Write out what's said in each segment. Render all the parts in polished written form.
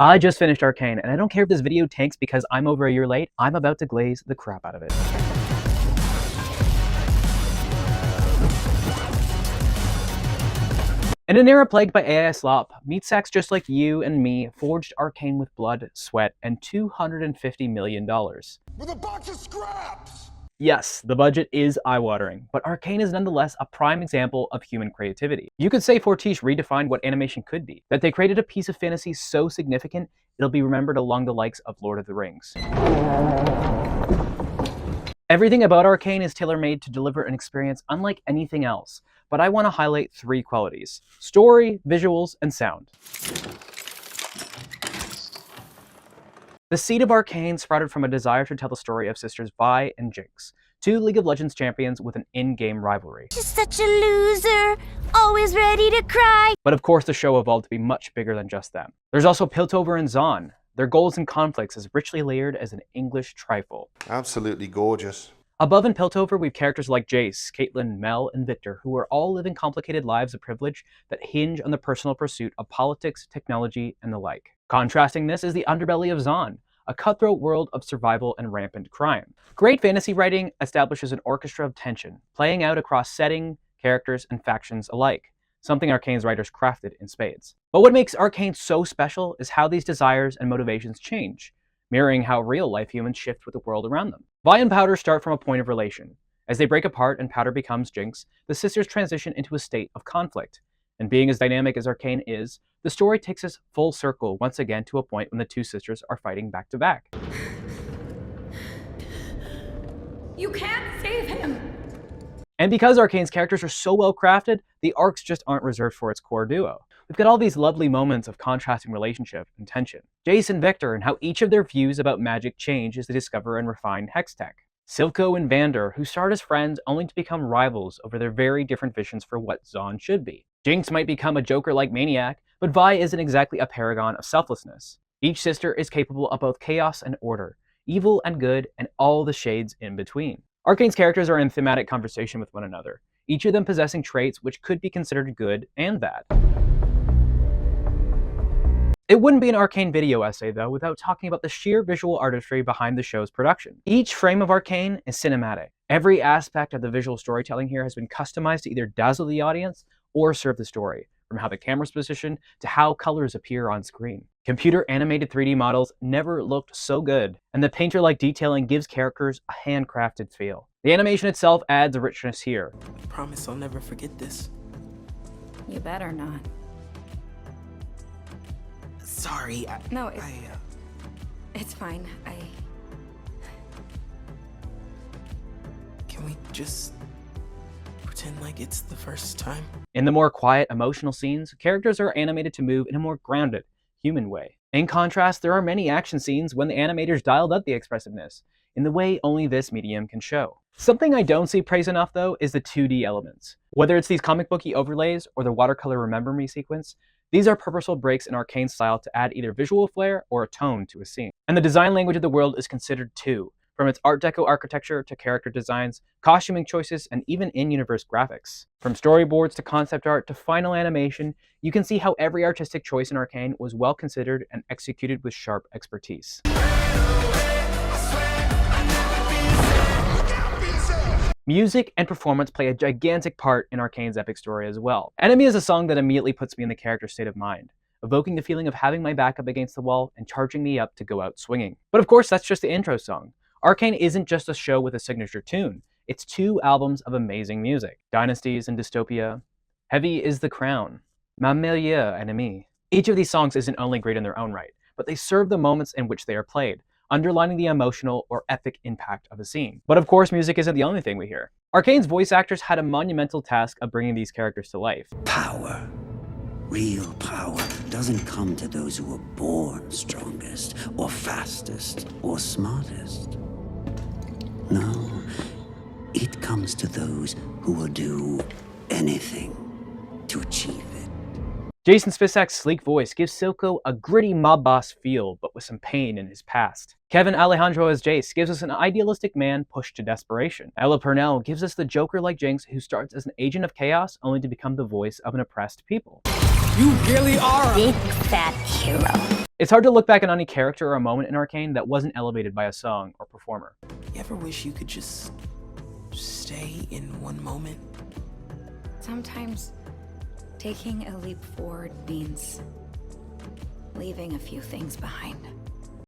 I just finished Arcane, and I don't care if this video tanks because I'm over a year late, I'm about to glaze the crap out of it. In an era plagued by AI slop, meat sacks just like you and me forged Arcane with blood, sweat, and $250 million. With a box of scraps! Yes, the budget is eye-watering, but Arcane is nonetheless a prime example of human creativity. You could say Fortiche redefined what animation could be, that they created a piece of fantasy so significant, it'll be remembered along the likes of Lord of the Rings. Everything about Arcane is tailor-made to deliver an experience unlike anything else, but I want to highlight three qualities: story, visuals, and sound. The seed of Arcane sprouted from a desire to tell the story of sisters Vi and Jinx, two League of Legends champions with an in-game rivalry. She's such a loser, always ready to cry. But of course the show evolved to be much bigger than just them. There's also Piltover and Zaun, their goals and conflicts as richly layered as an English trifle. Absolutely gorgeous. Above in Piltover, we've characters like Jace, Caitlyn, Mel, and Victor, who are all living complicated lives of privilege that hinge on the personal pursuit of politics, technology, and the like. Contrasting this is the underbelly of Zaun, a cutthroat world of survival and rampant crime. Great fantasy writing establishes an orchestra of tension, playing out across setting, characters, and factions alike, something Arcane's writers crafted in spades. But what makes Arcane so special is how these desires and motivations change, mirroring how real-life humans shift with the world around them. Vi and Powder start from a point of relation. As they break apart and Powder becomes Jinx, the sisters transition into a state of conflict. And being as dynamic as Arcane is, the story takes us full circle once again to a point when the two sisters are fighting back to back. You can't save him! And because Arcane's characters are so well crafted, the arcs just aren't reserved for its core duo. We've got all these lovely moments of contrasting relationship and tension. Jace and Victor, and how each of their views about magic change as they discover and refine hex tech. Silco and Vander, who start as friends only to become rivals over their very different visions for what Zaun should be. Jinx might become a Joker-like maniac, but Vi isn't exactly a paragon of selflessness. Each sister is capable of both chaos and order, evil and good, and all the shades in between. Arcane's characters are in thematic conversation with one another, each of them possessing traits which could be considered good and bad. It wouldn't be an Arcane video essay, though, without talking about the sheer visual artistry behind the show's production. Each frame of Arcane is cinematic. Every aspect of the visual storytelling here has been customized to either dazzle the audience or serve the story, from how the camera's positioned to how colors appear on screen. Computer-animated 3D models never looked so good, and the painter-like detailing gives characters a handcrafted feel. The animation itself adds a richness here. I promise I'll never forget this. You better not. Sorry, No, it's fine. Can we just pretend like it's the first time? In the more quiet, emotional scenes, characters are animated to move in a more grounded, human way. In contrast, there are many action scenes when the animators dialed up the expressiveness, in the way only this medium can show. Something I don't see praised enough, though, is the 2D elements. Whether it's these comic booky overlays or the watercolor Remember Me sequence, these are purposeful breaks in Arcane style to add either visual flair or a tone to a scene. And the design language of the world is considered too, from its Art Deco architecture to character designs, costuming choices, and even in-universe graphics. From storyboards to concept art to final animation, you can see how every artistic choice in Arcane was well considered and executed with sharp expertise. Music and performance play a gigantic part in Arcane's epic story as well. Enemy is a song that immediately puts me in the character's state of mind, evoking the feeling of having my back up against the wall and charging me up to go out swinging. But of course, that's just the intro song. Arcane isn't just a show with a signature tune, it's 2 albums of amazing music. Dynasties and Dystopia, Heavy is the Crown, Ma Meilleure Ennemie. Each of these songs isn't only great in their own right, but they serve the moments in which they are played, underlining the emotional or epic impact of a scene. But of course, music isn't the only thing we hear. Arcane's voice actors had a monumental task of bringing these characters to life. Power. Real power doesn't come to those who are born strongest, or fastest, or smartest. No, it comes to those who will do anything to achieve it. Jason Spissak's sleek voice gives Silco a gritty mob boss feel, but with some pain in his past. Kevin Alejandro as Jace gives us an idealistic man pushed to desperation. Ella Purnell gives us the Joker-like Jinx who starts as an agent of chaos only to become the voice of an oppressed people. You really are Big fat hero. It's hard to look back on any character or a moment in Arcane that wasn't elevated by a song or performer. You ever wish you could just stay in one moment? Sometimes taking a leap forward means leaving a few things behind.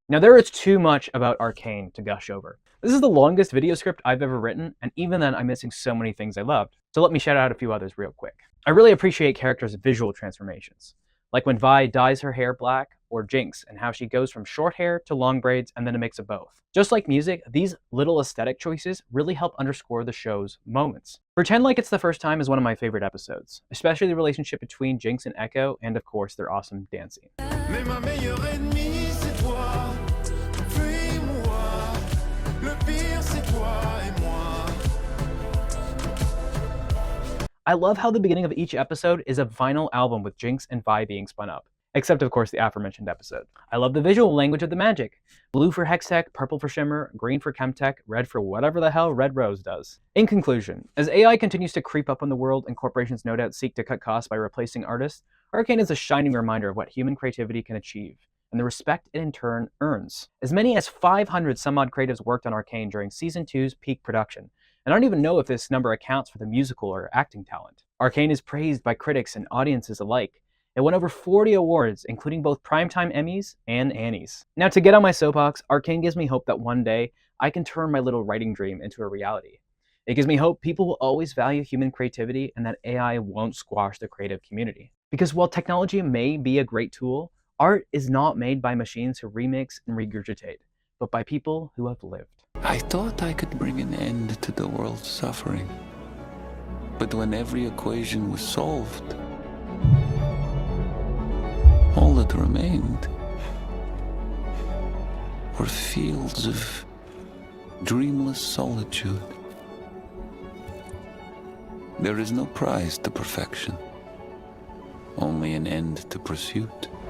Now there is too much about Arcane to gush over. This is the longest video script I've ever written, and even then I'm missing so many things I loved. So let me shout out a few others real quick. I really appreciate characters' visual transformations, like when Vi dyes her hair black, or Jinx and how she goes from short hair to long braids and then a mix of both. Just like music, these little aesthetic choices really help underscore the show's moments. Pretend Like It's the First Time is one of my favorite episodes, especially the relationship between Jinx and Echo, and of course their awesome dance scene. Mais ma meilleure ennemie, c'est toi. Fuis-moi. Le pire, c'est toi et moi. I love how the beginning of each episode is a vinyl album with Jinx and Vi being spun up. Except of course the aforementioned episode. I love the visual language of the magic. Blue for Hextech, purple for Shimmer, green for Chemtech, red for whatever the hell Red Rose does. In conclusion, as AI continues to creep up on the world and corporations no doubt seek to cut costs by replacing artists, Arcane is a shining reminder of what human creativity can achieve, and the respect it in turn earns. As many as 500 some odd creatives worked on Arcane during Season 2's peak production, and I don't even know if this number accounts for the musical or acting talent. Arcane is praised by critics and audiences alike. It won over 40 awards, including both Primetime Emmys and Annies. Now, to get on my soapbox, Arcane gives me hope that one day I can turn my little writing dream into a reality. It gives me hope people will always value human creativity and that AI won't squash the creative community. Because while technology may be a great tool, art is not made by machines who remix and regurgitate, but by people who have lived. I thought I could bring an end to the world's suffering. But when every equation was solved, all that remained were fields of dreamless solitude. There is no prize to perfection, only an end to pursuit.